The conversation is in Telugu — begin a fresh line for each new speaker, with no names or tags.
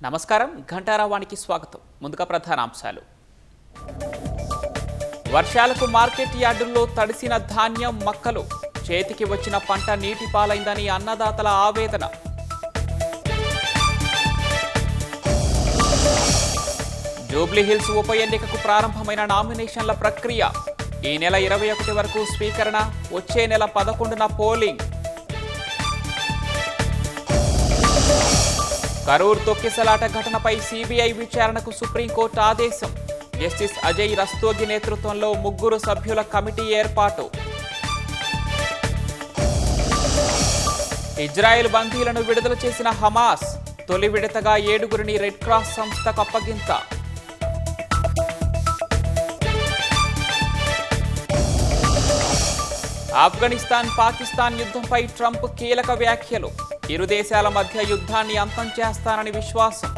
నమస్కారం ఘంటారావానికి స్వాగతం. ముందుగా ప్రధాన అంశాలు. వర్షాలకు మార్కెట్ యార్డుల్లో తడిసిన ధాన్యం మక్కలు, చేతికి వచ్చిన పంట నీటి పాలైందని అన్నదాతల ఆవేదన. జూబ్లీహిల్స్ ఉప ఎన్నికకు ప్రారంభమైన నామినేషన్ల ప్రక్రియ. ఈ నెల 21 వరకు స్వీకరణ, వచ్చే నెల 11న పోలింగ్. కరూర్ తొక్కిసలాట ఘటనపై సిబిఐ విచారణకు సుప్రీంకోర్టు ఆదేశం. జస్టిస్ అజయ్ రస్తోగి నేతృత్వంలో 3 సభ్యుల కమిటీ ఏర్పాటు. ఇజ్రాయెల్ బందీలను విడుదల చేసిన హమాస్, తొలి విడతగా 7గురిని రెడ్ క్రాస్ సంస్థకు అప్పగింత. ఆఫ్ఘనిస్తాన్ పాకిస్తాన్ యుద్ధంపై ట్రంప్ కీలక వ్యాఖ్యలు. ఇరు దేశాల మధ్య యుద్ధాన్ని అంతం చేస్తానని విశ్వాసం.